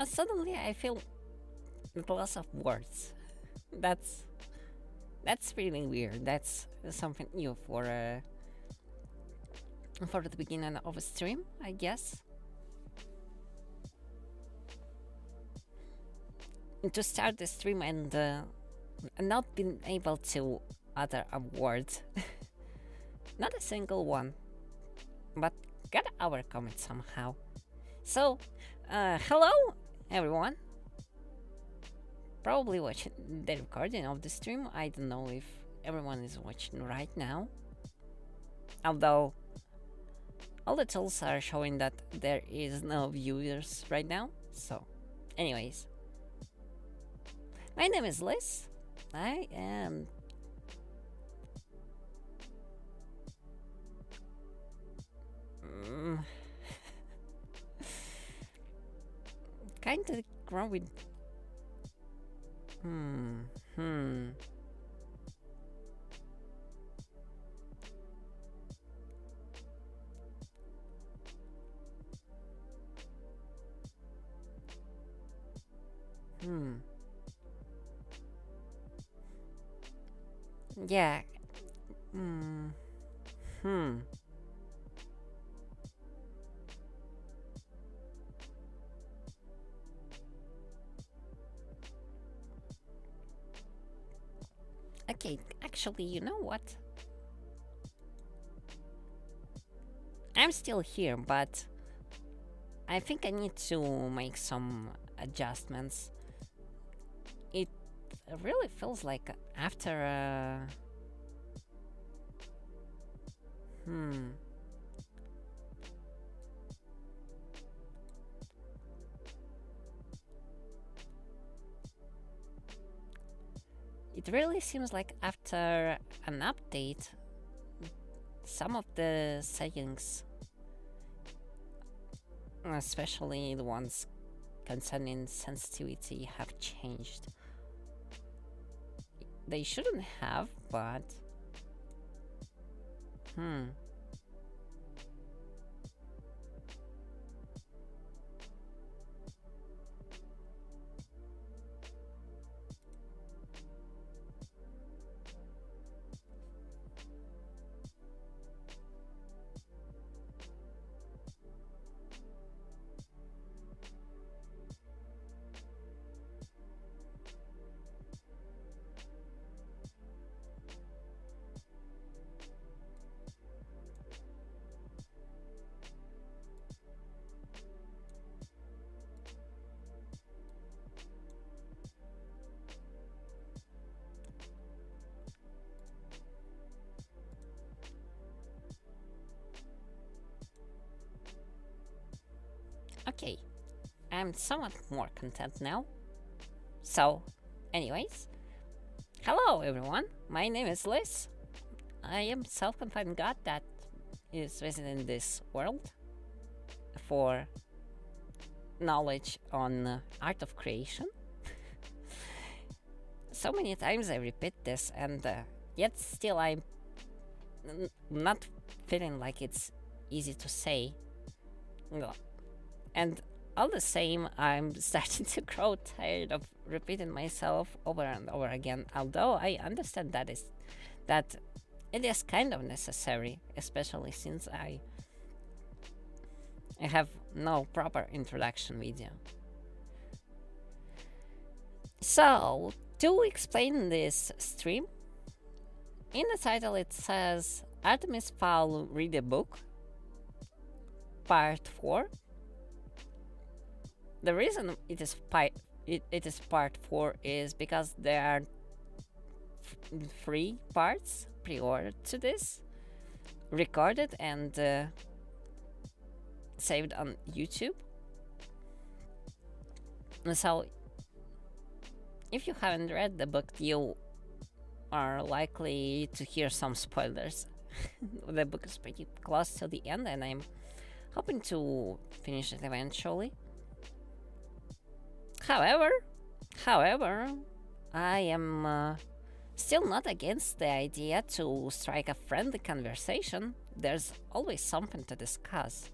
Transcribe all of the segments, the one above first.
Suddenly I feel lots of words. That's that's really weird. That's something new for the beginning of a stream, I guess. To start the stream and not being able to utter a word, not a single one, but got overcome it somehow. So, hello everyone. Probably watching the recording of the stream. I don't know if everyone is watching right now. Although all the tools are showing that there is no viewers right now. So, anyways, my name is Lyss. I am kind of grown with hmm hmm hmm yeah hmm hmm okay, actually, you know what, I'm still here, but I think I need to make some adjustments. It really feels like after it really seems like after an update, some of the settings, especially the ones concerning sensitivity, have changed. They shouldn't have, but okay, I'm somewhat more content now. So, anyways, hello everyone, my name is Lyss. I am self-confined god that is visiting this world for knowledge on art of creation. So many times I repeat this, and yet still I'm not feeling like it's easy to say. And all the same, I'm starting to grow tired of repeating myself over and over again, although I understand that it is kind of necessary, especially since I have no proper introduction video. So, to explain this stream, in the title it says Artemis Fowl Read-a-Book, Part 4. The reason it is Part 4 is because there are 3 parts pre-ordered to this, recorded and saved on YouTube. So, if you haven't read the book, you are likely to hear some spoilers. The book is pretty close to the end, and I'm hoping to finish it eventually. However, I am still not against the idea to strike a friendly conversation. There's always something to discuss.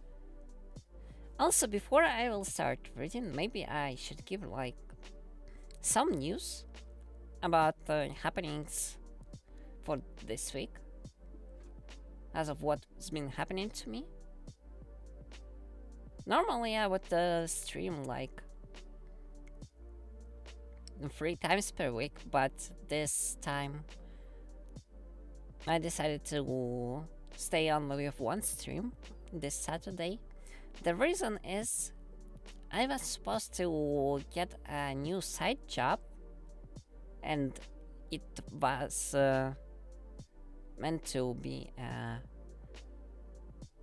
Also, before I will start reading, maybe I should give like some news about the happenings for this week, as of what's been happening to me. Normally, I would stream like 3 times per week, but this time I decided to stay on with one stream this Saturday. The reason is I was supposed to get a new side job, and it was meant to be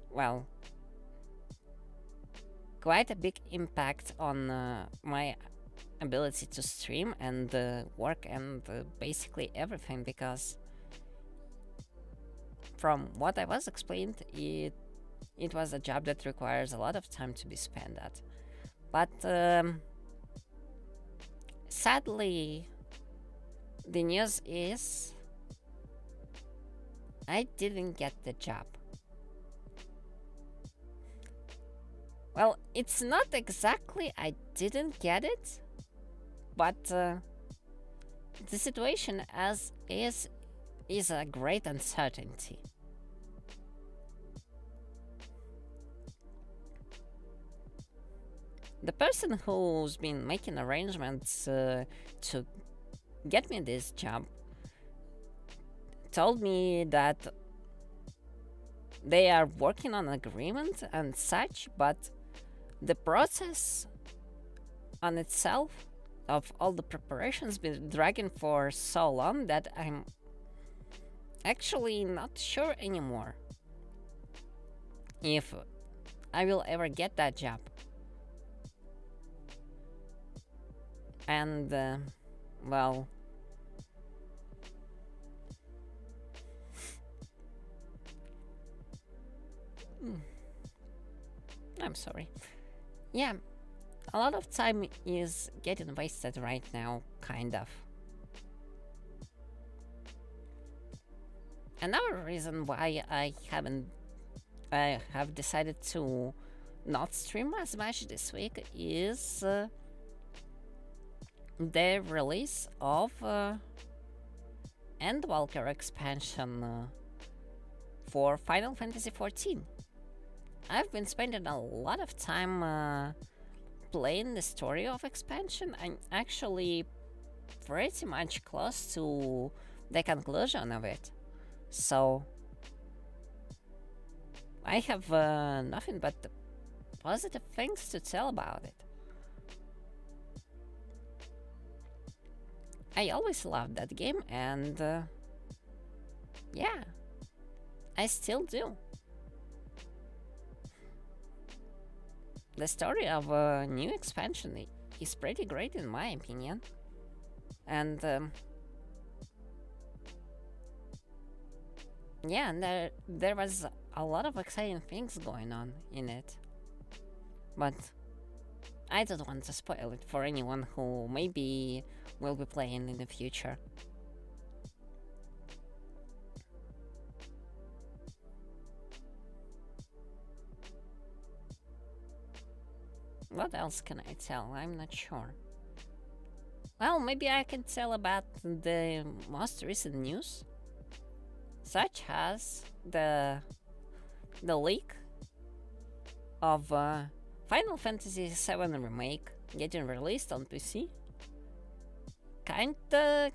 well, quite a big impact on my ability to stream and work and basically everything, because from what I was explained, it was a job that requires a lot of time to be spent at. But sadly, the news is I didn't get the job. Well, it's not exactly I didn't get it, but the situation as is a great uncertainty. The person who's been making arrangements to get me this job told me that they are working on an agreement and such, but the process on itself of all the preparations been dragging for so long that I'm actually not sure anymore if I will ever get that job. And well, I'm sorry. Yeah, a lot of time is getting wasted right now, kind of. Another reason why I have decided to not stream as much this week is the release of Endwalker expansion for Final Fantasy XIV. I've been spending a lot of time playing the story of expansion. I'm actually pretty much close to the conclusion of it. So I have nothing but positive things to tell about it. I always loved that game, and yeah, I still do. The story of a new expansion is pretty great in my opinion, and yeah, and there was a lot of exciting things going on in it, but I don't want to spoil it for anyone who maybe will be playing in the future. What else can I tell? I'm not sure. Well, maybe I can tell about the most recent news, such as the leak of Final Fantasy VII Remake getting released on PC. Kinda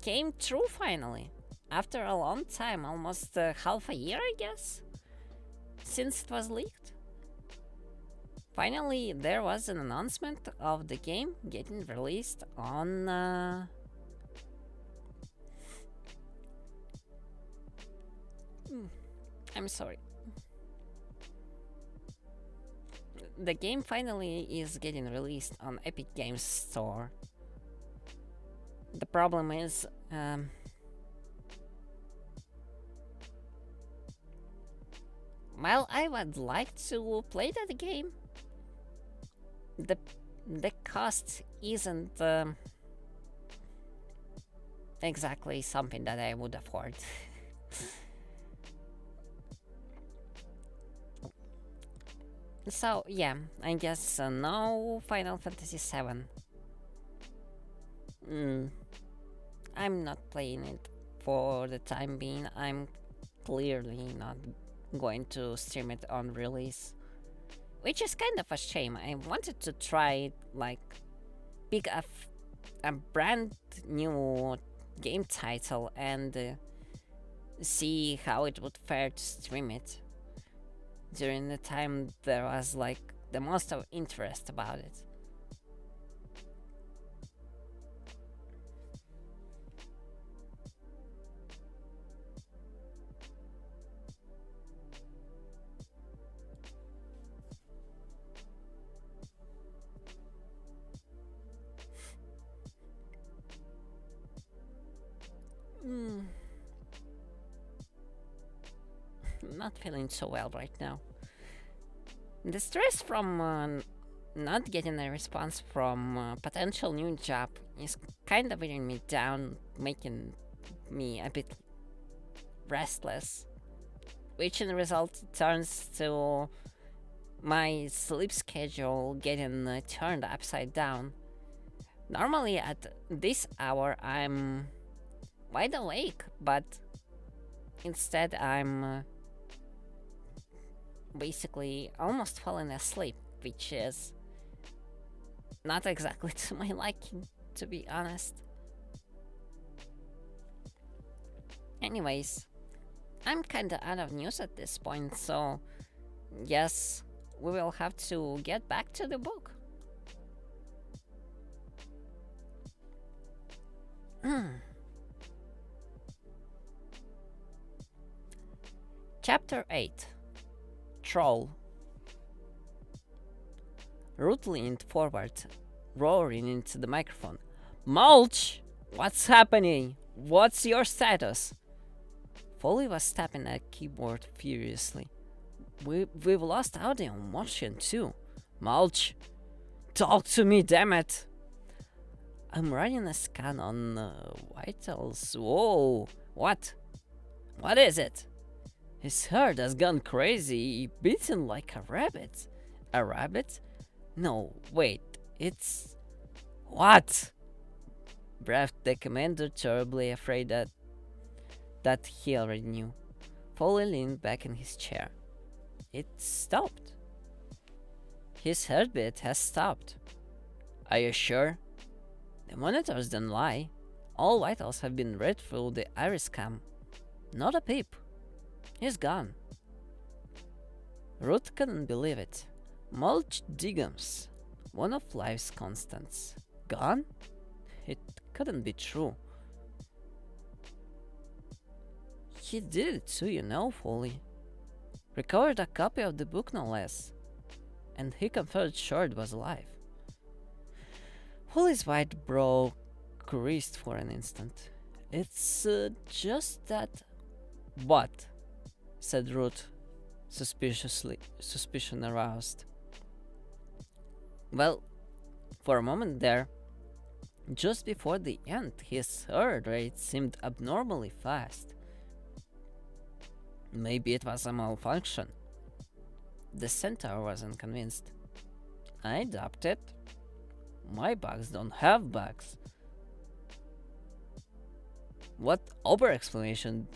came true finally, after a long time, almost half a year I guess, since it was leaked. Finally, there was an announcement of the game getting released on I'm sorry. The game finally is getting released on Epic Games Store. The problem is, while I would like to play that game, the cost isn't exactly something that I would afford. So yeah, I guess no Final Fantasy VII. Mm, I'm not playing it for the time being. I'm clearly not going to stream it on release, which is kind of a shame. I wanted to try like pick a brand new game title and see how it would fare to stream it during the time there was like the most of interest about it. Mm. Not feeling so well right now. The stress from not getting a response from a potential new job is kind of wearing me down, making me a bit restless, which in result turns to my sleep schedule getting turned upside down. Normally at this hour I'm wide awake, but instead I'm basically almost falling asleep, which is not exactly to my liking, to be honest. Anyways, I'm kinda out of news at this point, so yes, we will have to get back to the book. Chapter 8 Troll. Root leaned forward, roaring into the microphone. Mulch! What's happening? What's your status? Foley was tapping a keyboard furiously. We've lost audio and motion too. Mulch! Talk to me, damn it! I'm running a scan on vitals. Whoa! What? What is it? His herd has gone crazy, beaten like a rabbit. A rabbit? No, wait, it's... What? Breathed the commander, terribly afraid that he already knew. Foley leaned back in his chair. It stopped. His heartbeat has stopped. Are you sure? The monitors don't lie. All vitals have been read through the iris cam. Not a peep. He's gone. Root couldn't believe it. Mulch Diggums, one of life's constants. Gone? It couldn't be true. He did it too, you know, Foley. Recovered a copy of the book, no less. And he confirmed Short was alive. Foley's white brow creased for an instant. It's just that... What? Said Root, suspicion aroused. Well, for a moment there, just before the end, his heart rate seemed abnormally fast. Maybe it was a malfunction. The centaur wasn't convinced. I doubt it. My bugs don't have bugs. What other explanation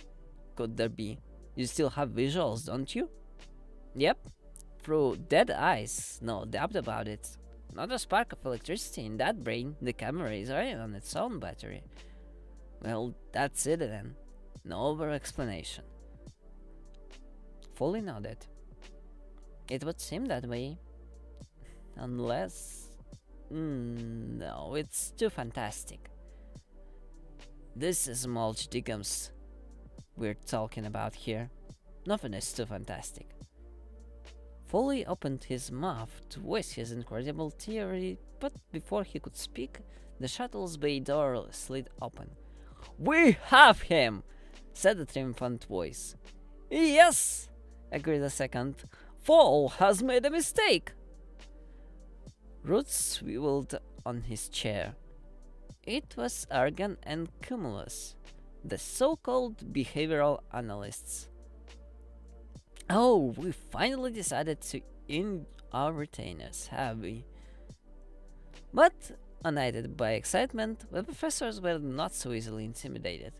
could there be? You still have visuals, don't you? Yep. Through dead eyes. No doubt about it. Not a spark of electricity in that brain. The camera is running on its own battery. Well, that's it then. No other explanation. Foley nodded. It would seem that way. Unless... no, it's too fantastic. This is Mulch Diggums we're talking about here. Nothing is too fantastic. Foley opened his mouth to voice his incredible theory, but before he could speak, the shuttle's bay door slid open. We have him! Said a triumphant voice. Yes! Agreed a second. Fall has made a mistake! Root swiveled on his chair. It was Argan and Cumulus, the so-called behavioral analysts. Oh, we finally decided to end our retainers, have we? But, unaided by excitement, the professors were not so easily intimidated.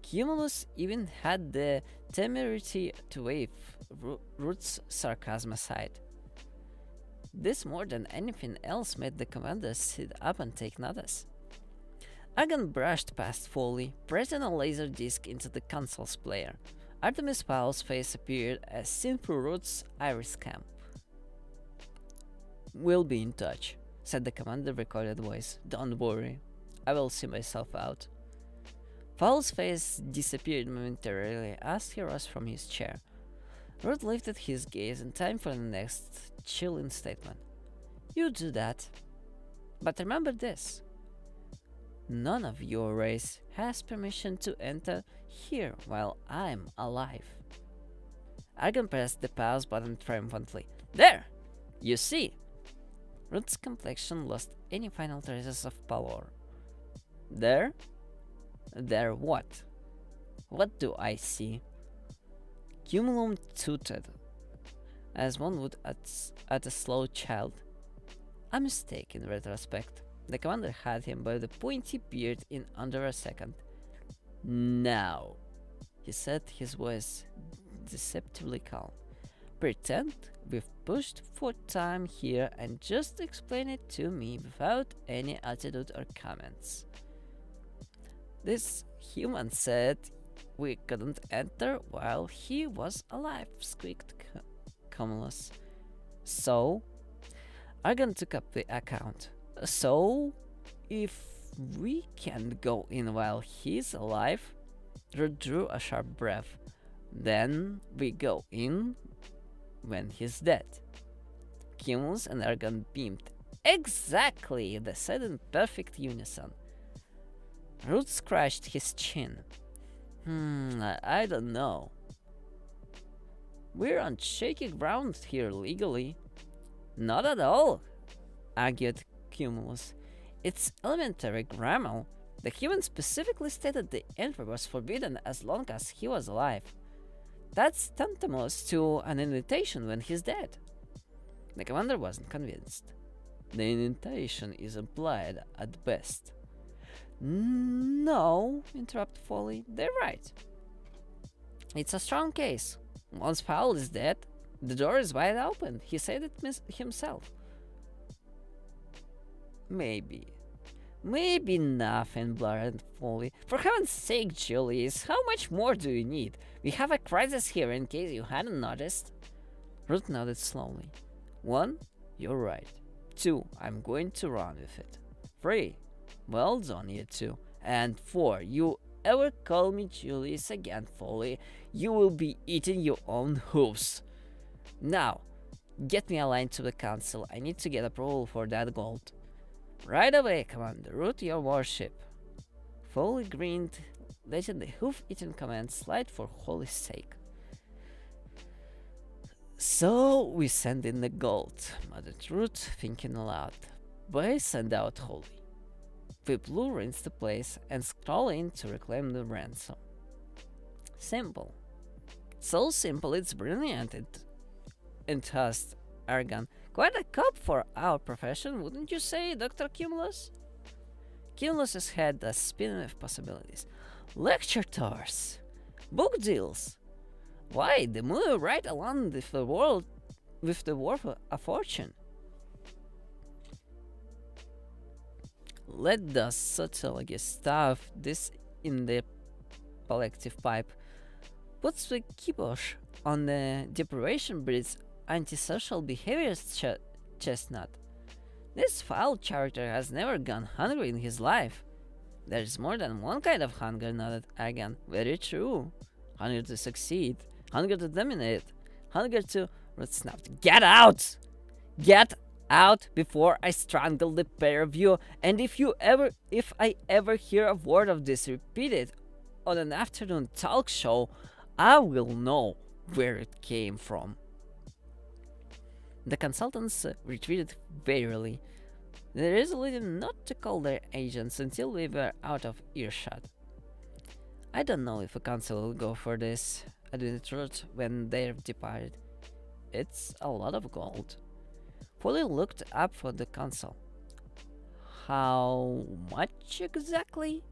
Cumulus even had the temerity to wave Root's sarcasm aside. This more than anything else made the commander sit up and take notice. Argon brushed past Foley, pressing a laser disc into the console's player. Artemis Fowl's face appeared as seen through Root's iris cam. "We'll be in touch," said the commander's recorded voice. "Don't worry, I will see myself out." Fowl's face disappeared momentarily as he rose from his chair. Root lifted his gaze in time for the next chilling statement. "You do that. But remember this. None of your race has permission to enter here while I'm alive." Argon pressed the pause button triumphantly. "There! You see!" Root's complexion lost any final traces of pallor. "There? There what? What do I see?" Cumulum tooted, as one would at a slow child. A mistake in retrospect. The commander had him by the pointy beard in under a second. "Now," he said, his voice deceptively calm. "Pretend we've pushed for time here and just explain it to me without any attitude or comments." "This human said we couldn't enter while he was alive," squeaked Cumulus. "So?" Argon took up the account. "So, if we can't go in while he's alive," Root drew a sharp breath, "then we go in when he's dead." Cumulus and Argon beamed. "Exactly!" they said in perfect unison. Root scratched his chin. I don't know. We're on shaky ground here legally." "Not at all," argued Cumulus. "It's elementary grammar. The human specifically stated the entry was forbidden as long as he was alive. That's tantamount to an invitation when he's dead." The commander wasn't convinced. "The invitation is implied at best." "No," interrupted Foley, "they're right. It's a strong case. Once Fowl is dead, the door is wide open. He said it himself." Maybe nothing," blurted Foley. "For heaven's sake, Julius, how much more do you need? We have a crisis here in case you hadn't noticed." Root nodded slowly. "1, you're right. 2, I'm going to run with it. 3, well done, you two. And 4, you ever call me Julius again, Foley, you will be eating your own hooves. Now, get me aligned to the council. I need to get approval for that gold." "Right away, Commander. Root your warship." Foley grinned, letting the hoof-eating command slide for Holly's sake. "So we send in the gold," muttered Root, thinking aloud. "Why send out Holly? We blue rinse the place and scroll in to reclaim the ransom. Simple. So simple it's brilliant," enthused Argon. "Quite a cop for our profession, wouldn't you say, Dr. Cumulus?" Cumulus's head was spinning with possibilities. "Lecture tours, book deals. Why, the move right along with the worth a fortune." "Let the sociologist stuff this in the collective pipe. Puts the kibosh on the deprivation breed's antisocial behaviors chestnut. This foul character has never gone hungry in his life." "There's more than one kind of hunger," nodded Argon. "Very true. Hunger to succeed, hunger to dominate, hunger to..." Root snapped. "Get out! Get out before I strangle the pair of you, and if I ever hear a word of this repeated on an afternoon talk show, I will know where it came from." The consultants retreated warily, resolute not to call their agents until we were out of earshot. "I don't know if the council will go for this," admitted Root when they departed. It's a lot of gold. Polly looked up for the console. How much exactly?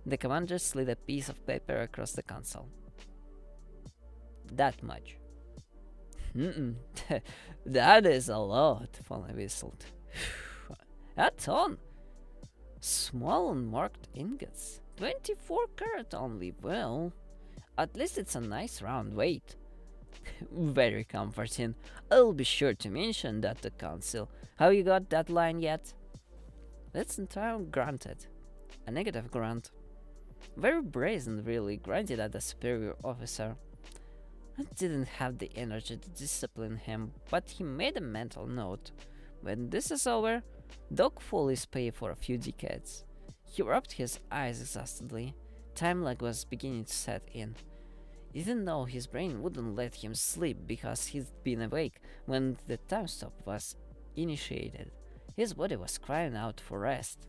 The commander slid a piece of paper across the console. That much. That is a lot, Polly whistled. A ton. Small unmarked ingots. 24 karat only. Well, at least it's a nice round weight. Very comforting. I'll be sure to mention that to council. Have you got that line yet? That's entirely granted. A negative grunt. Very brazen, really, grunted at the superior officer. I didn't have the energy to discipline him, but he made a mental note. When this is over, Doc Foley's pay for a few decades. He rubbed his eyes exhaustedly. Time lag was beginning to set in. Even though his brain wouldn't let him sleep because he'd been awake when the time stop was initiated, his body was crying out for rest.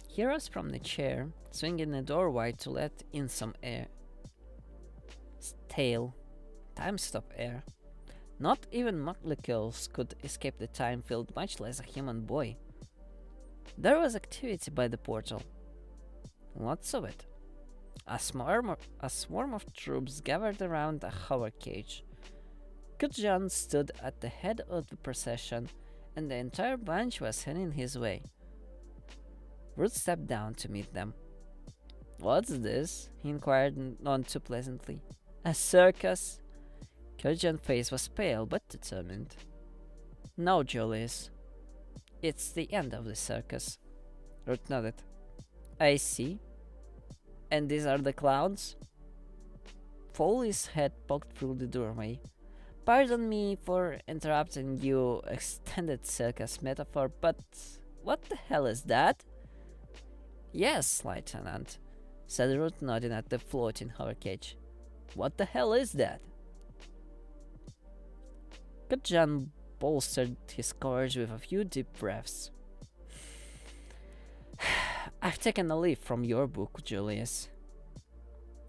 He rose from the chair, swinging the door wide to let in some air. Stale, time-stop air. Not even molecules could escape the time field, much less a human boy. There was activity by the portal. Lots of it. A swarm of troops gathered around a hover cage. Kutjan stood at the head of the procession, and the entire bunch was heading his way. Root stepped down to meet them. "What's this?" he inquired none too pleasantly. "A circus?" Kutjan's face was pale but determined. "No, Julius. It's the end of the circus." Root nodded. "I see. And these are the clowns?" Foley's head poked through the doorway. "Pardon me for interrupting you extended circus metaphor, but what the hell is that?" "Yes, Lieutenant," said Root, nodding at the floating hover cage. "What the hell is that?" Kutjan bolstered his courage with a few deep breaths. "I've taken a leaf from your book, Julius."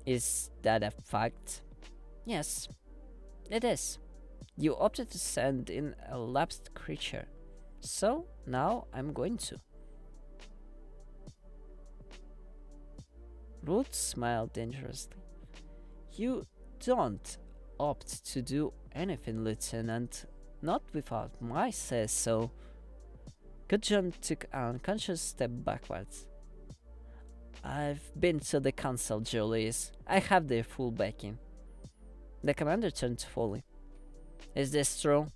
"Is that a fact?" "Yes, it is. You opted to send in a lapsed creature, so now I'm going to." Root smiled dangerously. "You don't opt to do anything, Lieutenant, not without my say-so." Kutjan took an unconscious step backwards. "I've been to the council, Julius. I have their full backing." The commander turned to Foley. "Is this true?"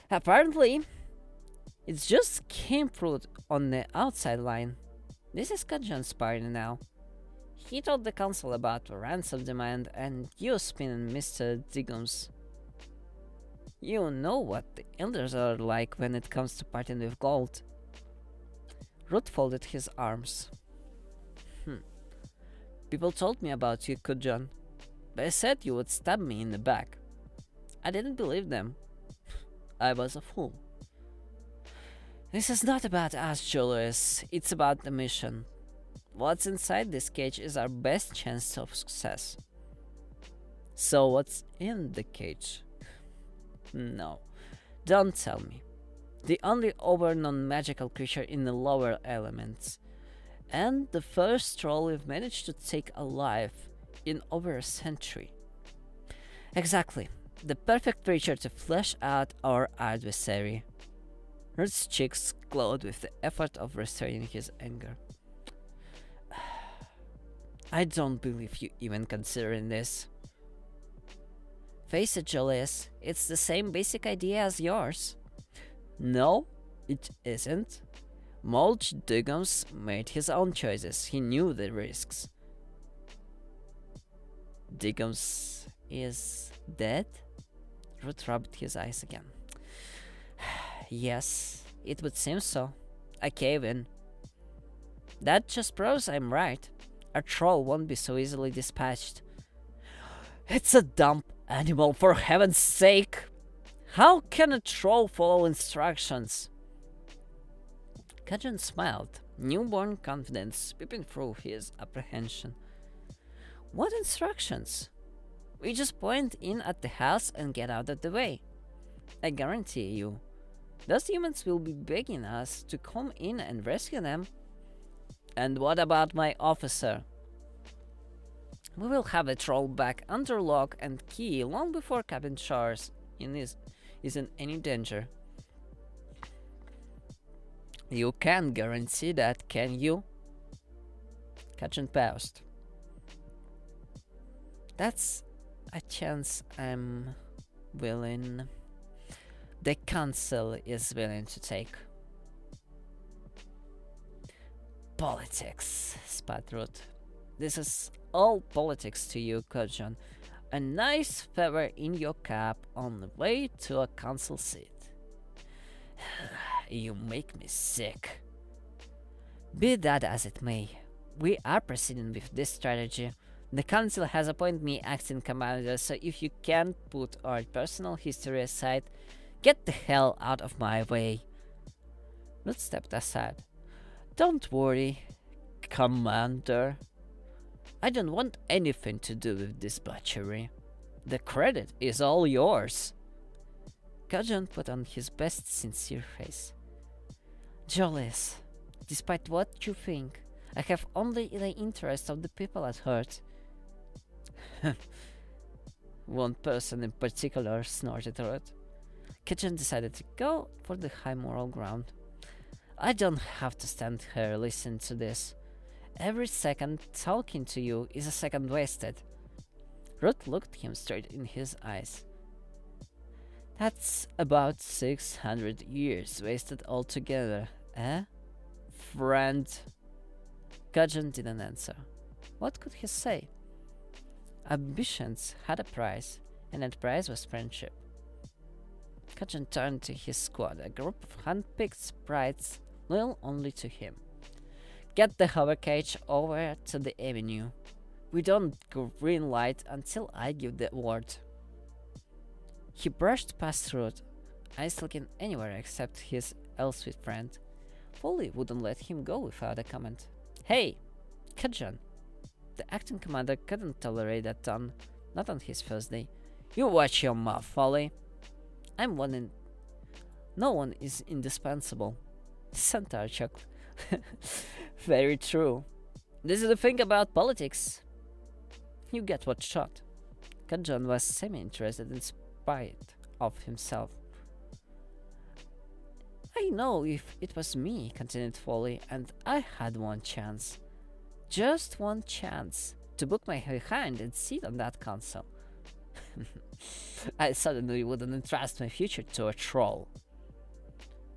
"Apparently. It just came through on the outside line. This is Kutjan's party now. He told the council about the ransom demand and you spinning Mr. Diggums. You know what the elders are like when it comes to parting with gold." Root folded his arms. "People told me about you, Kutjan. They said you would stab me in the back. I didn't believe them. I was a fool." "This is not about us, Julius. It's about the mission. What's inside this cage is our best chance of success." "So what's in the cage?" "No, don't tell me. The only over non-magical creature in the lower elements. And the first troll we've managed to take alive in over a century." "Exactly. The perfect creature to flesh out our adversary." Root's cheeks glowed with the effort of restraining his anger. "I don't believe you even considering this." "Face it, Julius, it's the same basic idea as yours." "No, it isn't. Mulch Diggums made his own choices. He knew the risks." "Diggums is dead?" Root rubbed his eyes again. "Yes, it would seem so. I cave in." "That just proves I'm right. A troll won't be so easily dispatched." "It's a dumb animal, for heaven's sake! How can a troll follow instructions?" Kajan smiled, newborn confidence peeping through his apprehension. What instructions? We just point in at the house and get out of the way. I guarantee you, those humans will be begging us to come in and rescue them. And what about my officer? We will have it rolled back under lock and key long before Captain Charles is in any danger. You can't guarantee that, can you? Kajan paused. That's a chance I'm willing. The council is willing to take. Politics, spat Root. This is all politics to you, Kajan. A nice feather in your cap on the way to a council seat. You make me sick. Be that as it may, we are proceeding with this strategy. The council has appointed me acting commander, so if you can't put our personal history aside, get the hell out of my way. Root stepped aside. Don't worry, Commander. I don't want anything to do with this butchery. The credit is all yours. Kajan put on his best sincere face. Lyss, despite what you think, I have only the interest of the people at heart. One person in particular, snorted Root. Kajan decided to go for the high moral ground. I don't have to stand here listening to this. Every second talking to you is a second wasted. Root looked him straight in his eyes. That's about 600 years wasted altogether, eh? Friend. Kajan didn't answer. What could he say? Ambitions had a price, and that price was friendship. Kajan turned to his squad, a group of hand-picked sprites loyal only to him. Get the hover cage over to the avenue. We don't green light until I give the word. He brushed past Root, eyes looking anywhere except his Elswith friend. Foley wouldn't let him go without a comment. Hey, Kajan. The acting commander couldn't tolerate that tone, not on his first day. You watch your mouth, Foley. I'm one in... No one is indispensable. Centaur chuckled. Very true. This is the thing about politics. You get what shot. Kajan was semi-interested in spite of himself. I know if it was me, continued Foley, and I had one chance. Just one chance to book my behind and sit on that console. I suddenly wouldn't entrust my future to a troll.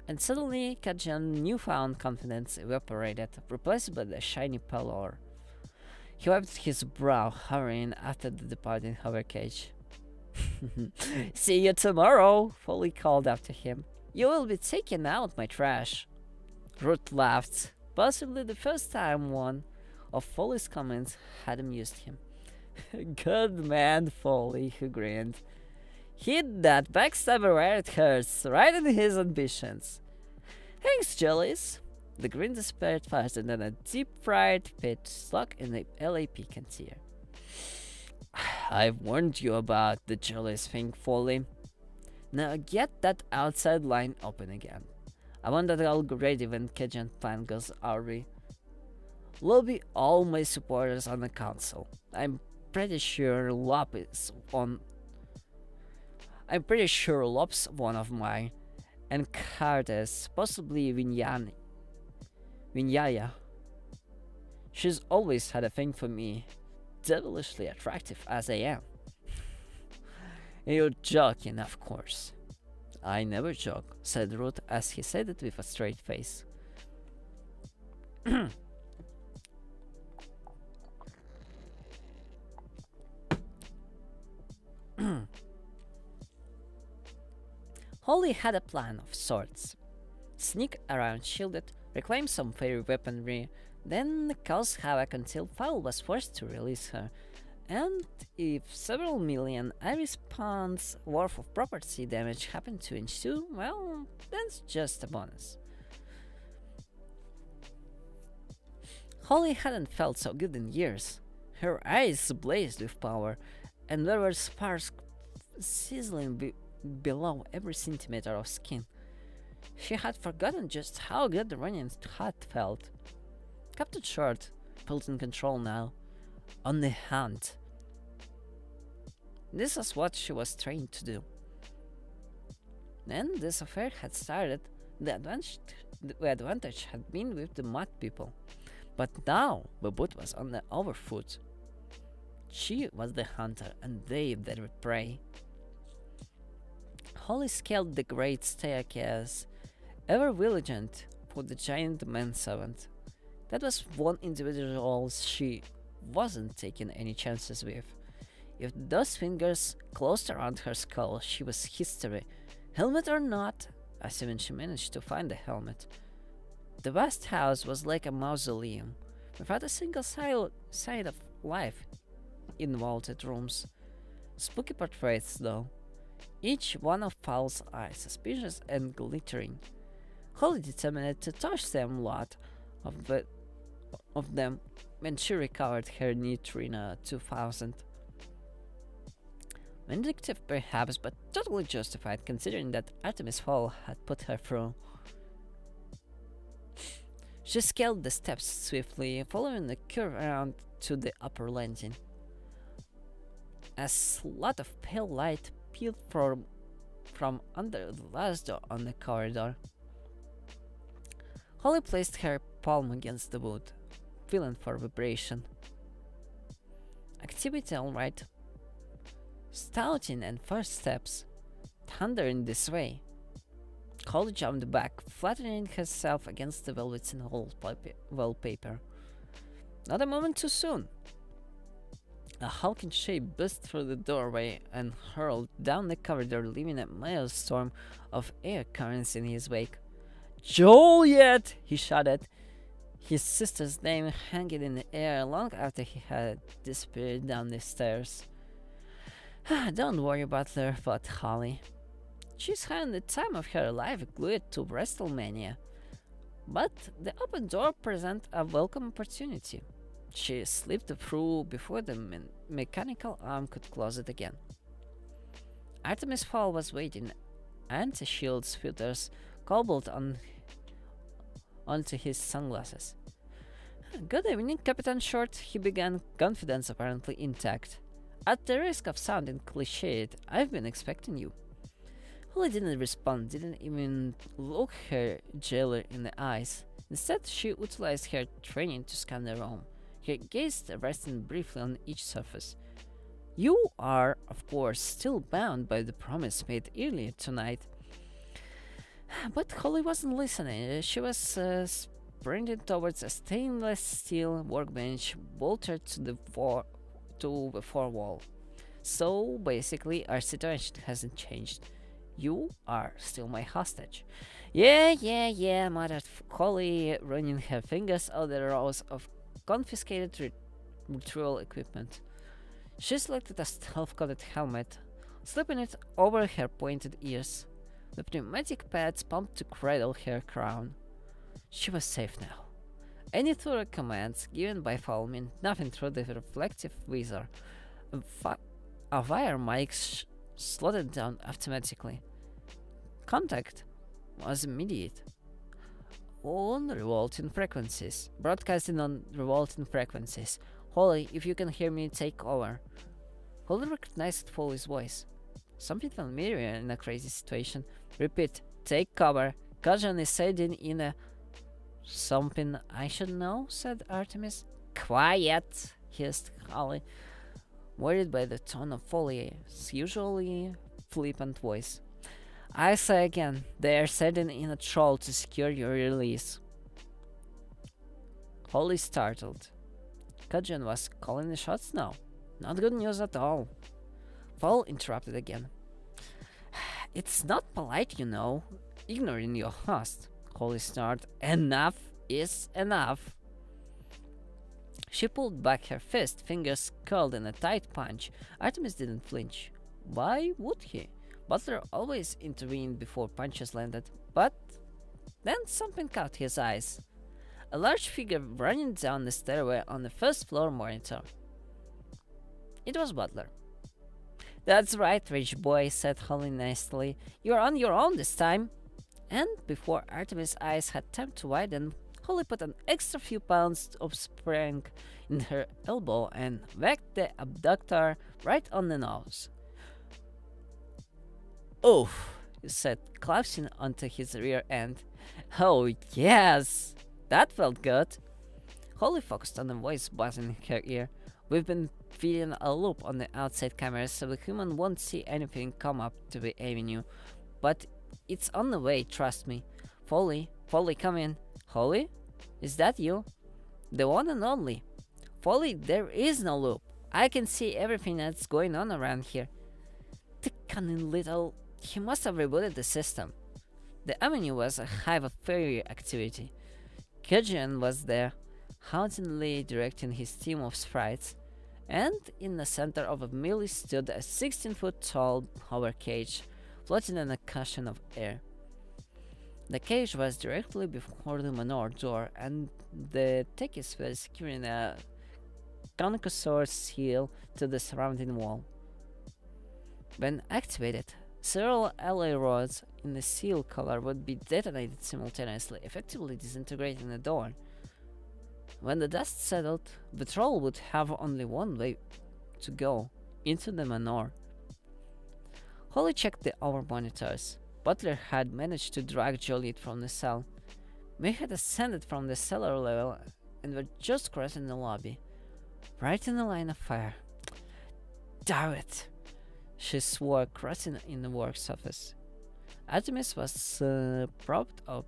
And suddenly Kajan's newfound confidence evaporated, replaced by the shiny pallor. He wiped his brow, hurrying after the departing hover cage. See you tomorrow, Foley called after him. You will be taking out my trash. Root laughed, possibly the first time one of Foley's comments had amused him. Good man, Foley, he grinned. Hit that backstabber where it hurts, right in his ambitions. Thanks, Lyss. The grin disappeared faster than a deep-fried pit stuck in the LAP canteen. I've warned you about the Lyss thing, Foley. Now get that outside line open again. I want that all ready when Kajan plan goes RV. Lobby all my supporters on the council. I'm pretty sure Lop's one of mine, and Cartes, possibly Vinyaya. She's always had a thing for me, devilishly attractive as I am. You're joking, of course. I never joke, said Root as he said it with a straight face. Holly had a plan of sorts. Sneak around shielded, reclaim some fairy weaponry, then cause havoc until Fowl was forced to release her. And if several million Iris pounds worth of property damage happened to ensue, well, that's just a bonus. Holly hadn't felt so good in years. Her eyes blazed with power, and there were sparks sizzling below every centimeter of skin. She had forgotten just how good running had felt. Captain Short felt in control now, on the hunt. This was what she was trained to do. When this affair had started, the advantage had been with the mud people. But now the boot was on the overfoot. She was the hunter and they the prey. Holly scaled the great staircase, ever vigilant for the giant manservant. That was one individual she wasn't taking any chances with. If those fingers closed around her skull, she was history. Helmet or not, assuming she managed to find the helmet. The vast house was like a mausoleum, without a single sign of life in vaulted rooms. Spooky portraits, though, each one of Fowl's eyes suspicious and glittering. Holly determined to touch them lot of them when she recovered her Neutrina 2000. Vindictive perhaps, but totally justified considering that Artemis Fowl had put her through. She scaled the steps swiftly, following the curve around to the upper landing. A slot of pale light peeled from under the last door on the corridor. Holly placed her palm against the wood, feeling for vibration. Activity all right. Stouting and first steps. Thundering this way. Holly jumped back, flattening herself against the velveteen wallpaper. Not a moment too soon. A hulking shape burst through the doorway and hurled down the corridor, leaving a maelstrom of air currents in his wake. "Joliet!" he shouted, his sister's name hanging in the air long after he had disappeared down the stairs. "Don't worry, Butler," thought Holly. She's having the time of her life glued to WrestleMania. But the open door presented a welcome opportunity. She slipped through before the mechanical arm could close it again. Artemis Fowl was waiting, anti-shields filters cobbled onto his sunglasses. "Good evening, Captain Short," he began, confidence apparently intact. "At the risk of sounding cliched, I've been expecting you." Holly didn't respond, didn't even look her jailer in the eyes. Instead, she utilized her training to scan the room, her gaze resting briefly on each surface. "You are, of course, still bound by the promise made earlier tonight." But Holly wasn't listening. She was sprinting towards a stainless steel workbench bolted to the fore wall. "So basically, our situation hasn't changed. You are still my hostage." Yeah, muttered Holly, running her fingers out the rows of confiscated retrieval equipment. She selected a stealth-coated helmet, slipping it over her pointed ears. The pneumatic pads pumped to cradle her crown. She was safe now. Any thorough commands given by Fowl meant nothing through the reflective visor. A wire mic slotted down automatically. Contact was immediate. On revolting frequencies. Broadcasting on revolting frequencies. "Holly, if you can hear me, take over." Holly recognized Foley's voice. Something familiar in a crazy situation. "Repeat, take cover. Kajan is sitting in a..." "Something I should know?" said Artemis. "Quiet!" hissed Holly, worried by the tone of Foley's usually flippant voice. "I say again, they are sending in a troll to secure your release." Holly startled. Kajan was calling the shots now. Not good news at all. Fowl interrupted again. "It's not polite, you know, ignoring your host." Holly snarled. "Enough is enough." She pulled back her fist, fingers curled in a tight punch. Artemis didn't flinch. Why would he? Butler always intervened before punches landed, but then something caught his eyes. a large figure running down the stairway on the first floor monitor. It was Butler. "That's right, rich boy," said Holly nicely. "You're on your own this time." And before Artemis' eyes had time to widen, Holly put an extra few pounds of spring in her elbow and whacked the abductor right on the nose. "Oof," he said, collapsing onto his rear end. "Oh, yes, that felt good." Holly focused on the voice buzzing in her ear. "We've been feeding a loop on the outside cameras so the human won't see anything come up to the avenue. But it's on the way, trust me. Foley, come in. Holly? Is that you? The one and only. Foley, there is no loop. I can see everything that's going on around here." The cunning little... He must have rebooted the system. The avenue was a hive of fairy activity. Gudgeon was there, hauntingly directing his team of sprites, and in the center of a melee stood a 16-foot-tall hover cage, floating in a cushion of air. The cage was directly before the manor door, and the techies were securing a conchosaur seal to the surrounding wall. When activated, several alloy rods in the seal color would be detonated simultaneously, effectively disintegrating the door. When the dust settled, the troll would have only one way to go, into the manor. Holly checked the hour monitors. Butler had managed to drag Joliet from the cell. May had ascended from the cellar level and were just crossing the lobby, right in the line of fire. "Damn it!" she swore, crossing in the works office. Artemis was propped up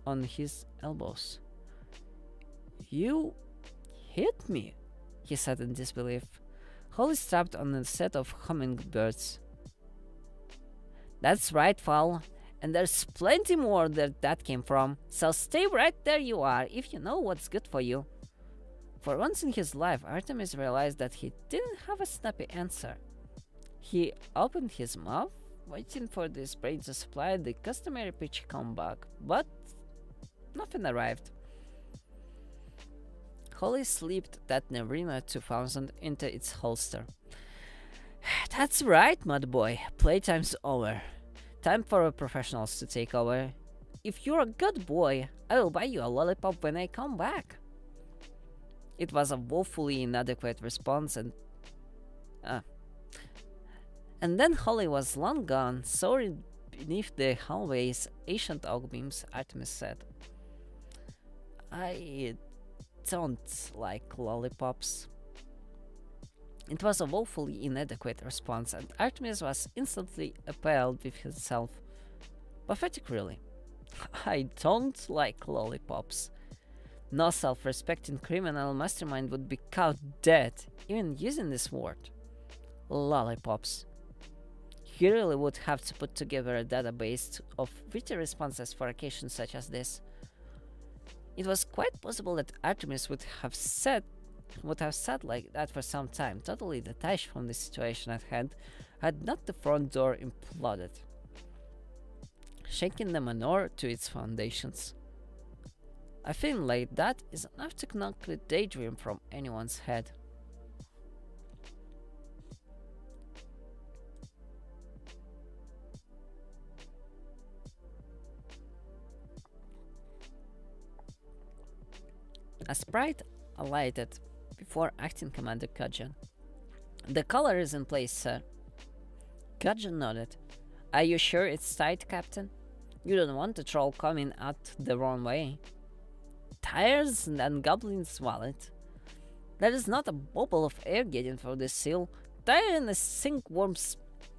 on his elbows. "You hit me," he said in disbelief. Holly strapped on a set of hummingbirds. "That's right, Fowl, and there's plenty more where that came from, so stay right there you are if you know what's good for you." For once in his life, Artemis realized that he didn't have a snappy answer. He opened his mouth, waiting for the brain to supply the customary pitch comeback, but nothing arrived. Holly slipped that Nerina 2000 into its holster. "That's right, mud boy. Playtime's over. Time for professionals to take over. If you're a good boy, I will buy you a lollipop when I come back." It was a woefully inadequate response, and then Holly was long gone, soaring beneath the hallway's ancient oak beams. Artemis said, "I don't like lollipops." It was a woefully inadequate response, and Artemis was instantly appalled with himself. Pathetic, really. "I don't like lollipops." No self-respecting criminal mastermind would be caught dead, even using this word. Lollipops. He really would have to put together a database of witty responses for occasions such as this. It was quite possible that Artemis would have sat like that for some time, totally detached from the situation at hand, had not the front door imploded, shaking the manor to its foundations. A feeling like that is enough to knock the daydream from anyone's head. A sprite alighted before Acting Commander Gudgeon. "The collar is in place, sir." Gudgeon nodded. "Are you sure it's tight, Captain? You don't want the troll coming out the wrong way." "Tires and Goblin's wallet. There is not a bubble of air getting through the seal. Tire in the sink worms."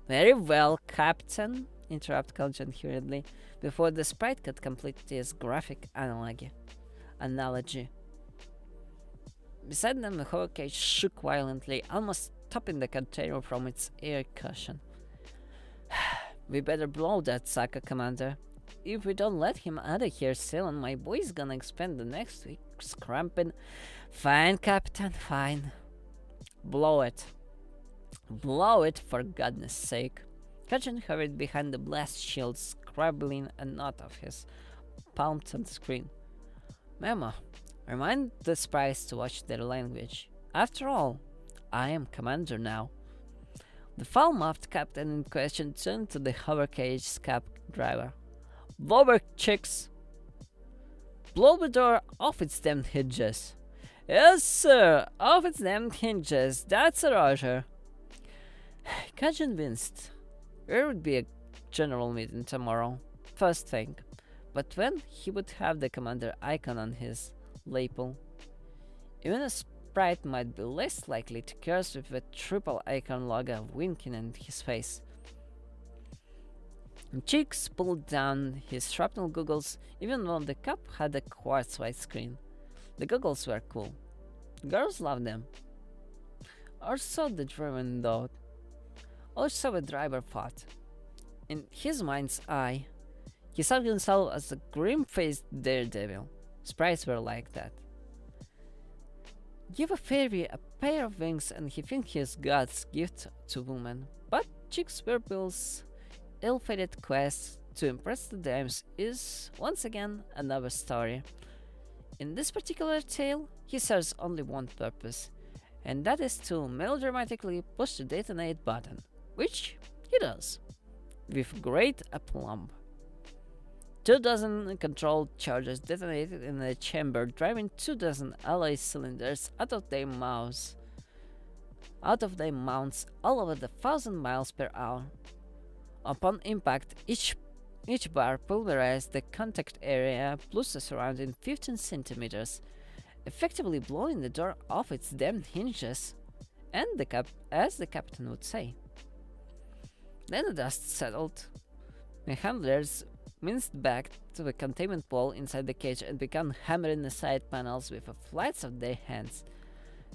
"Very well, Captain," interrupted Gudgeon hurriedly, before the sprite could complete his graphic analogy. Beside them, the hover cage shook violently, almost stopping the container from its air cushion. "We better blow that sucker, Commander. If we don't let him out of here soon, my boy's gonna spend the next week scramping." "Fine, Captain, fine. Blow it. Blow it, for goodness sake." Gudgeon hurried behind the blast shield, scribbling a note of his palm on the screen. Memo, remind the sprites to watch their language. After all, I am commander now. The foul-mouthed captain in question turned to the hover cage's cab driver. Over, chicks! Blow the door off its damned hinges. Yes, sir, off its damned hinges. That's a Roger. Cajun winced. There would be a general meeting tomorrow, first thing, but when he would have the commander icon on his lapel. Even a sprite might be less likely to curse with the triple icon logo winking in his face. Cheeks pulled down his shrapnel goggles even though the cup had a quartz white screen. The goggles were cool. Girls loved them. Or so the driver thought. Or so the driver thought. In his mind's eye, he saw himself as a grim-faced daredevil. Sprites were like that. Give a fairy a pair of wings and he thinks he's God's gift to woman. But Chick's Bill's ill-fated quest to impress the dames is, once again, another story. In this particular tale, he serves only one purpose, and that is to melodramatically push the detonate button, which he does, with great aplomb. 24 controlled charges detonated in a chamber, driving 24 alloy cylinders out of their mounts all over 1,000 miles per hour. Upon impact, each bar pulverized the contact area plus the surrounding 15 centimeters, effectively blowing the door off its damned hinges, and as the captain would say. Then the dust settled. The handlers minced back to the containment wall inside the cage and began hammering the side panels with the flights of their hands.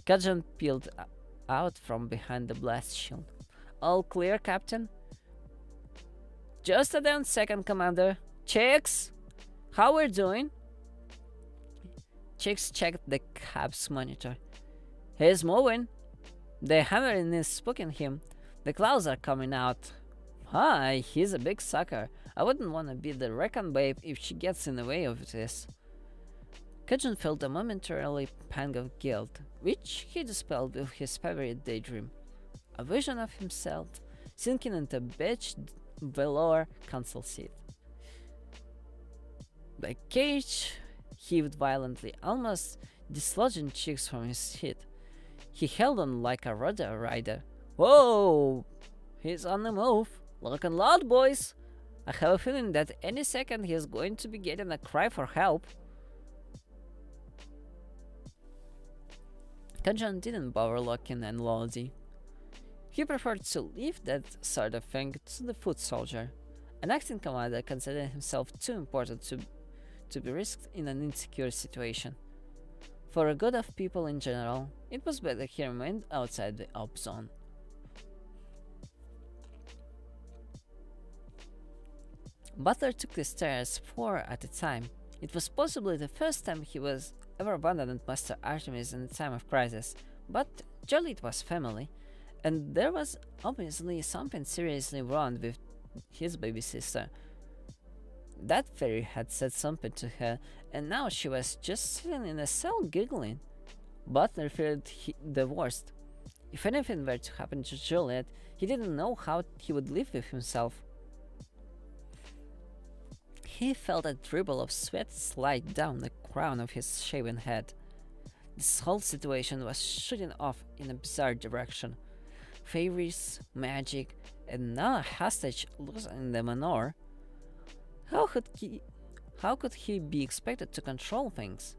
Cajun peeled out from behind the blast shield. All clear, Captain? Just a damn second, Commander. Chicks, how we're doing? Chicks checked the cab's monitor. He's moving. The hammering is spooking him. The clouds are coming out. Hi, he's a big sucker. I wouldn't want to be the wrecking babe if she gets in the way of this. Cajun felt a momentary pang of guilt, which he dispelled with his favorite daydream. A vision of himself sinking into beige velour console seat. The cage heaved violently, almost dislodging Chicks from his seat. He held on like a rudder rider. Whoa! He's on the move. Looking loud, boys. I have a feeling that any second he's going to be getting a cry for help. Cajun didn't bother looking and loading. He preferred to leave that sort of thing to the foot soldier. An acting commander considered himself too important to be risked in an insecure situation. For the good of people in general, it was better he remained outside the op zone. Butler took the stairs 4 at a time. It was possibly the first time he was ever abandoned Master Artemis in a time of crisis, but Jolly was family, and there was obviously something seriously wrong with his baby sister. That fairy had said something to her, and now she was just sitting in a cell giggling. Butler feared the worst. If anything were to happen to Juliet, he didn't know how he would live with himself. He felt a dribble of sweat slide down the crown of his shaven head. This whole situation was shooting off in a bizarre direction. Fairies, magic, and now a hostage losing the manor. How could he be expected to control things?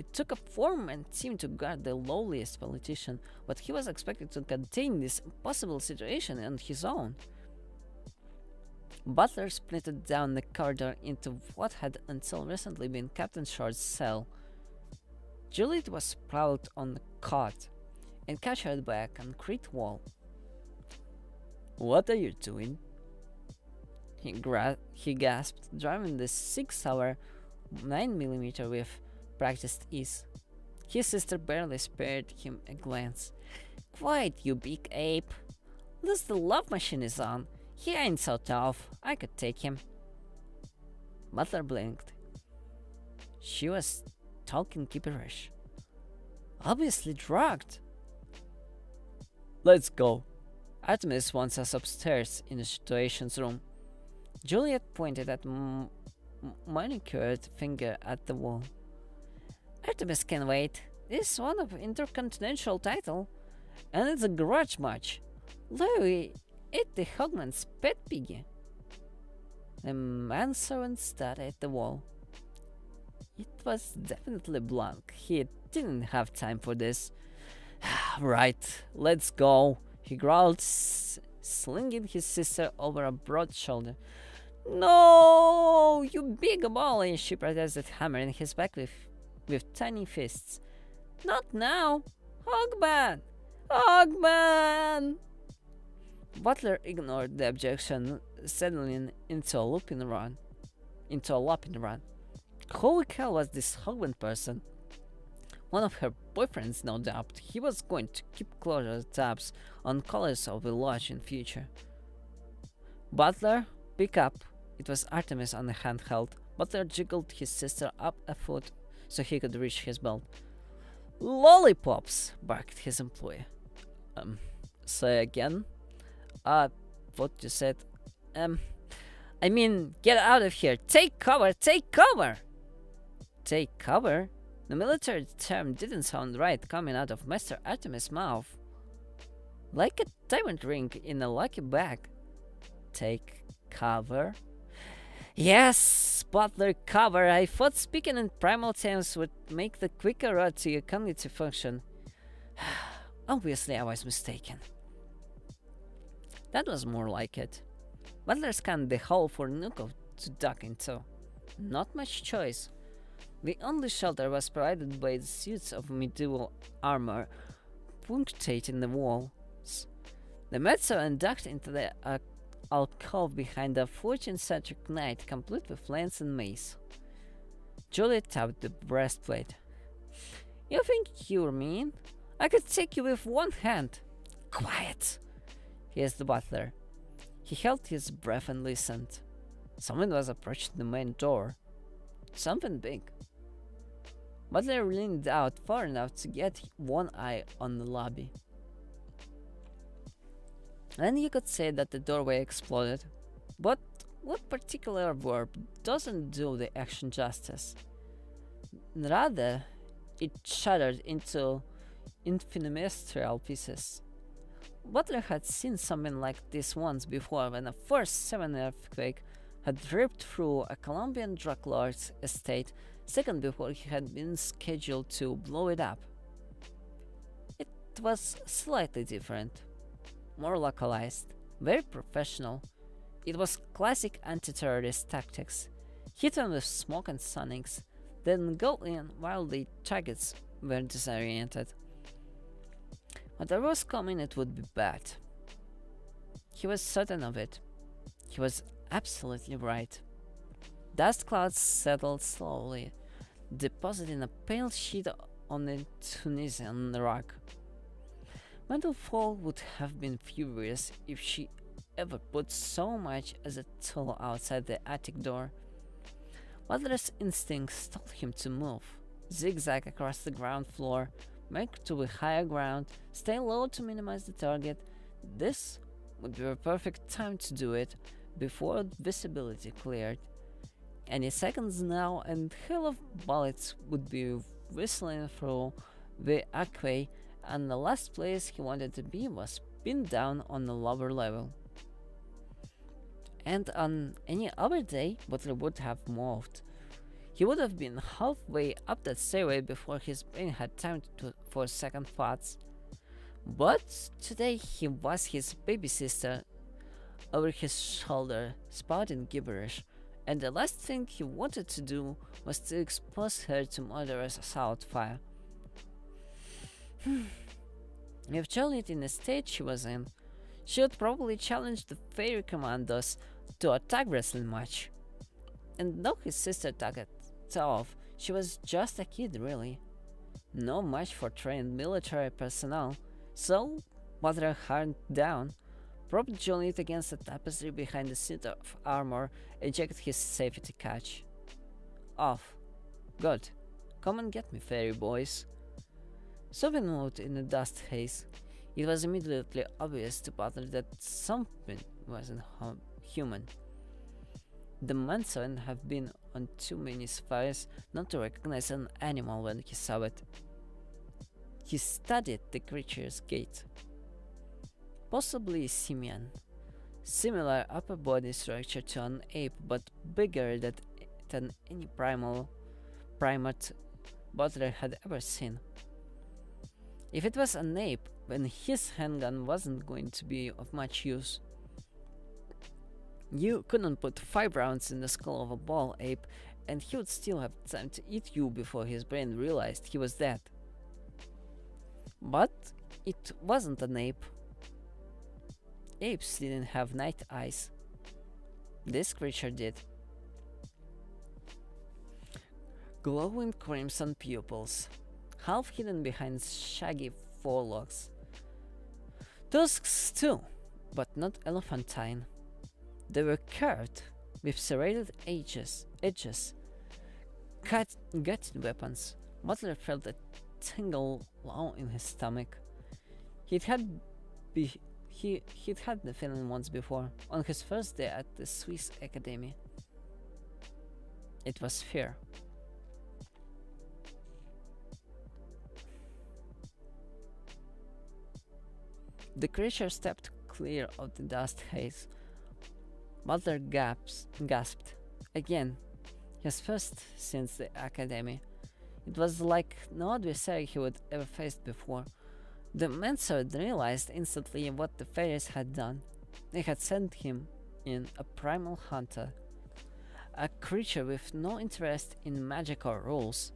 It took a four-man team to guard the lowliest politician, but he was expected to contain this impossible situation on his own. Butler splinted down the corridor into what had until recently been Captain Short's cell. Juliet was sprawled on the cot and captured by a concrete wall. "What are you doing?" He gasped, driving the 6-hour 9mm with practiced ease. His sister barely spared him a glance. "Quiet, you big ape. This the love machine is on. He ain't so tough. I could take him." Butler blinked. She was talking gibberish. Obviously drugged. Let's go. Artemis wants us upstairs in the situations room. Juliet pointed at manicured finger at the wall. Artemis can wait. This is one of intercontinental title, and it's a grudge match. Louis ate the Hogman's pet piggy. The manservant stared at the wall. It was definitely blank. He didn't have time for this. Right, let's go, he growled, slinging his sister over a broad shoulder. No, you big bully, she protested, hammering his back with tiny fists. Not now, Hogman! Hogman! Butler ignored the objection, settling into a looping run. Holy hell was this Hogman person? One of her boyfriends, no doubt. He was going to keep closer tabs on colors of the lodge in future. Butler, pick up. It was Artemis on the handheld. Butler jiggled his sister up a foot so he could reach his belt. Lollipops, barked his employer. Say again? What you said? I mean, get out of here. Take cover, take cover! Take cover? The military term didn't sound right coming out of Master Artemis' mouth. Like a diamond ring in a lucky bag. Take cover? Yes, Butler, cover. I thought speaking in primal terms would make the quicker road to your cognitive function. Obviously, I was mistaken. That was more like it. Butler scanned the hole for Nuko to duck into. Not much choice. The only shelter was provided by the suits of medieval armor punctuating the walls. The Metzoan ducked into the alcove behind a 14th-century knight complete with lance and mace. Juliet tapped the breastplate. You think you're mean? I could take you with one hand. Quiet, hissed the butler. He held his breath and listened. Someone was approaching the main door. Something big. Butler leaned out far enough to get one eye on the lobby. And you could say that the doorway exploded. But what particular verb doesn't do the action justice? Rather, it shattered into infinitesimal pieces. Butler had seen something like this once before when a first 7 earthquake had ripped through a Colombian drug lord's estate second before he had been scheduled to blow it up. It was slightly different, more localized, very professional. It was classic anti-terrorist tactics. Hit them with smoke and sonics, then go in while the targets were disoriented. Whatever was coming, it would be bad. He was certain of it. He was absolutely right. Dust clouds settled slowly, depositing a pale sheet on the Tunisian rock. Madame Fall would have been furious if she ever put so much as a tool outside the attic door. Butler's instincts told him to move, zigzag across the ground floor, make to a higher ground, stay low to minimize the target. This would be the perfect time to do it before visibility cleared. Any seconds now and hail of bullets would be whistling through the archway, and the last place he wanted to be was pinned down on the lower level. And on any other day, Butler would have moved. He would have been halfway up that stairway before his brain had time for second thoughts. But today he was his baby sister over his shoulder, spouting gibberish, and the last thing he wanted to do was to expose her to murderous assault fire. If Juliet in the state she was in, she would probably challenge the fairy commandos to a tag wrestling match. And though his sister took it off, she was just a kid really. No match for trained military personnel, so Butler hung down, propped Juliet against the tapestry behind the suit of armor, ejected his safety catch. Off. Good. Come and get me, fairy boys. Something moved in the dust haze. It was immediately obvious to Butler that something wasn't human. The man shouldn't have been on too many safaris not to recognize an animal when he saw it. He studied the creature's gait. Possibly a simian. Similar upper body structure to an ape, but bigger than any primate Butler had ever seen. If it was an ape, then his handgun wasn't going to be of much use. You couldn't put 5 rounds in the skull of a ball ape, and he would still have time to eat you before his brain realized he was dead. But it wasn't an ape. Apes didn't have night eyes. This creature did. Glowing crimson pupils, half hidden behind shaggy forelocks. Tusks too, but not elephantine. They were curved, with serrated edges, gutted weapons. Butler felt a tingle low in his stomach. He'd had the feeling once before, on his first day at the Swiss Academy. It was fear. The creature stepped clear of the dust haze. Butler gasped. Again, his first since the academy. It was like no adversary he would ever faced before. The Mansard realized instantly what the fairies had done. They had sent him in a primal hunter. A creature with no interest in magic or rules.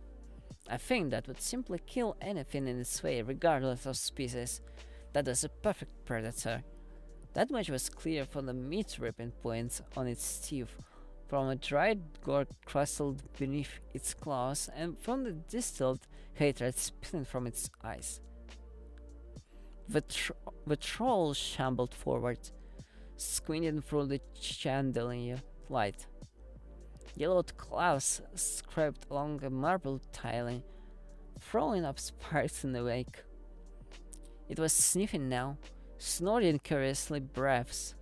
A thing that would simply kill anything in its way regardless of species. That was a perfect predator. That much was clear from the meat-ripping points on its teeth, from a dried gore crustled beneath its claws, and from the distilled hatred spilling from its eyes. The troll shambled forward, squinting through the chandelier light. Yellowed claws scraped along the marble tiling, throwing up sparks in the wake. It was sniffing now, snorting curiously breaths,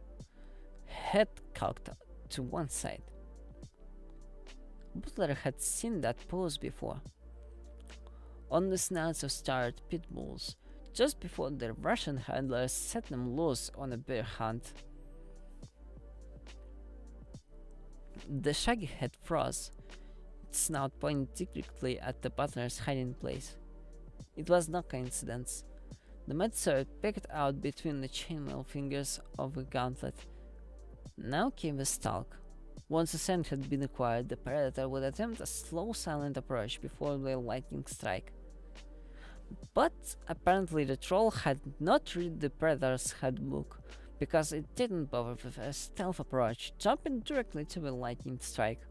head cocked to one side. Butler had seen that pose before. On the snouts of starved pit bulls, just before the Russian handlers set them loose on a bear hunt. The shaggy head froze, its snout pointing directly at the Butler's hiding place. It was no coincidence. The Medsword picked out between the chainmail fingers of a gauntlet. Now came the stalk. Once a scent had been acquired, the predator would attempt a slow, silent approach before the lightning strike. But apparently the troll had not read the predator's handbook, because it didn't bother with a stealth approach, jumping directly to the lightning strike.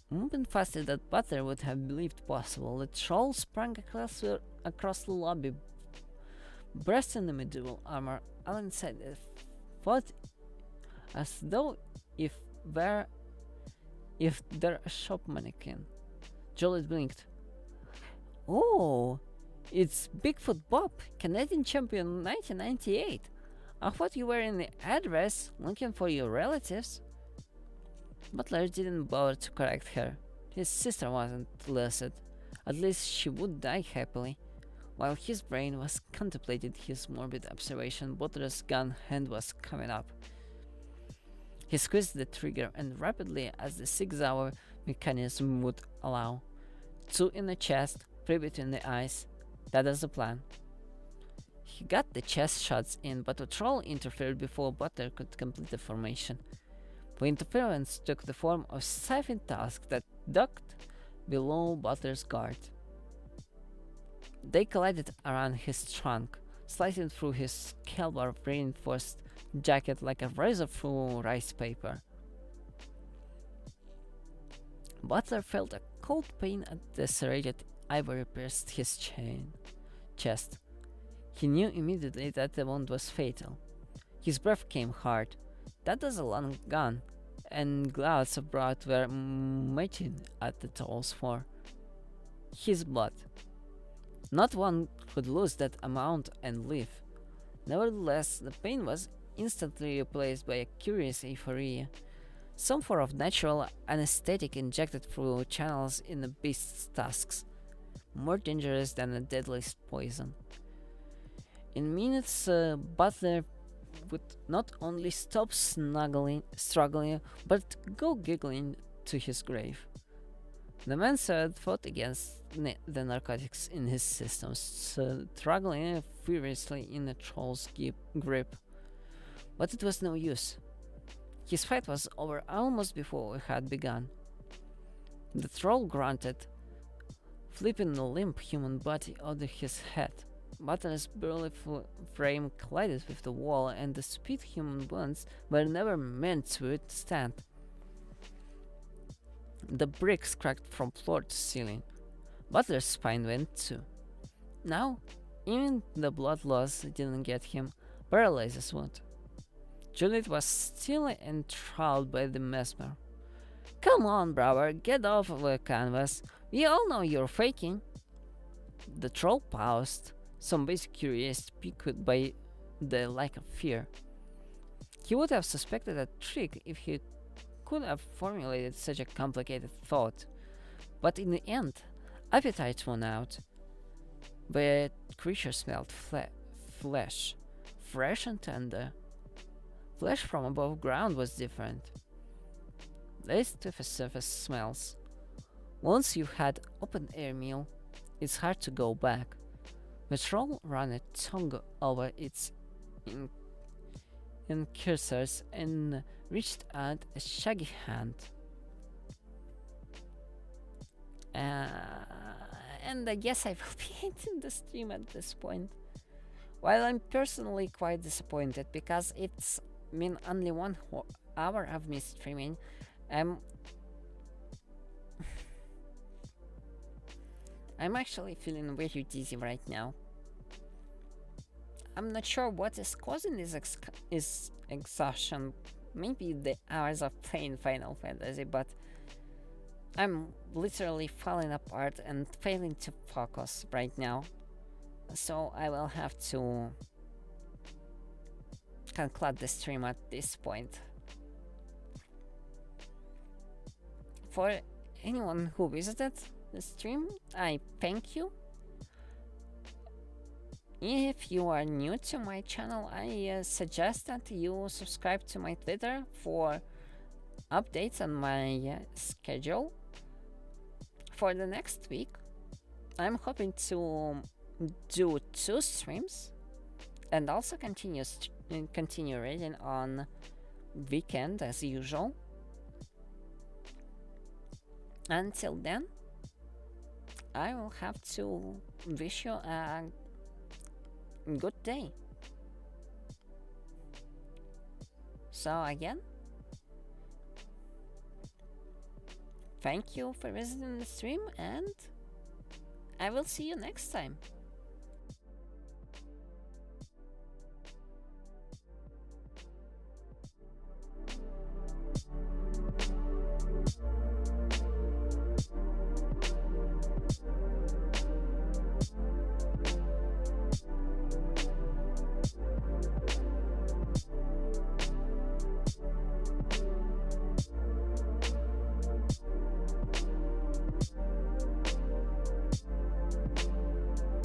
Moving faster than Butler would have believed possible, the troll sprang across the lobby, breast in the medieval armor alongside a foot, as though if there a shop mannequin. Jolly blinked. Oh, it's Bigfoot Bob, Canadian champion 1998. I thought you were in the address looking for your relatives. Butler didn't bother to correct her. His sister wasn't lucid. At least she would die happily. While his brain was contemplating his morbid observation, Butler's gun hand was coming up. He squeezed the trigger, and rapidly as the 6-hour mechanism would allow. 2 in the chest, 3 between the eyes. That was the plan. He got the chest shots in, but the troll interfered before Butler could complete the formation. The interference took the form of siphon tusks that ducked below Butler's guard. They collided around his trunk, slicing through his caliber-reinforced jacket like a razor through rice paper. Butler felt a cold pain at the serrated ivory pierced his chest. He knew immediately that the wound was fatal. His breath came hard. That was a long gun, and clouds of blood were meeting at the troll's floor. his blood. Not one could lose that amount and live. Nevertheless, the pain was instantly replaced by a curious euphoria, some form of natural anesthetic injected through channels in the beast's tusks, more dangerous than the deadliest poison. In minutes, Butler would not only stop struggling, but go giggling to his grave. The man fought against the narcotics in his system, struggling furiously in the troll's grip. But it was no use. His fight was over almost before it had begun. The troll grunted, flipping the limp human body over his head. Butler's burly frame collided with the wall, and the speed human bones were never meant to withstand. The bricks cracked from floor to ceiling. Butler's spine went too. Now, even the blood loss didn't get him. Paralysis would. Juliet was still enthralled by the mesmer. "Come on, brother, get off of the canvas. We all know you're faking." The troll paused, some basic curiosity piqued by the lack of fear. He would have suspected a trick if he could have formulated such a complicated thought, but in the end, appetite won out. The creature smelled flesh, fresh and tender. Flesh from above ground was different, laced with surface smells. Once you've had open-air meal, it's hard to go back. The troll ran a tongue over its incisors and reached out a shaggy hand. And I guess I will be ending the stream at this point. While I'm personally quite disappointed because it's been only 1 hour of me streaming, I'm actually feeling very dizzy right now. I'm not sure what is causing this exhaustion. Maybe the hours of playing Final Fantasy, but I'm literally falling apart and failing to focus right now. So I will have to conclude the stream at this point. For anyone who visited the stream, I thank you. If you are new to my channel, I suggest that you subscribe to my Twitter for updates on my schedule. For the next week, I'm hoping to do 2 streams and also continue reading on weekend as usual. Until then, I will have to wish you a good day. So again, thank you for visiting the stream, and I will see you next time.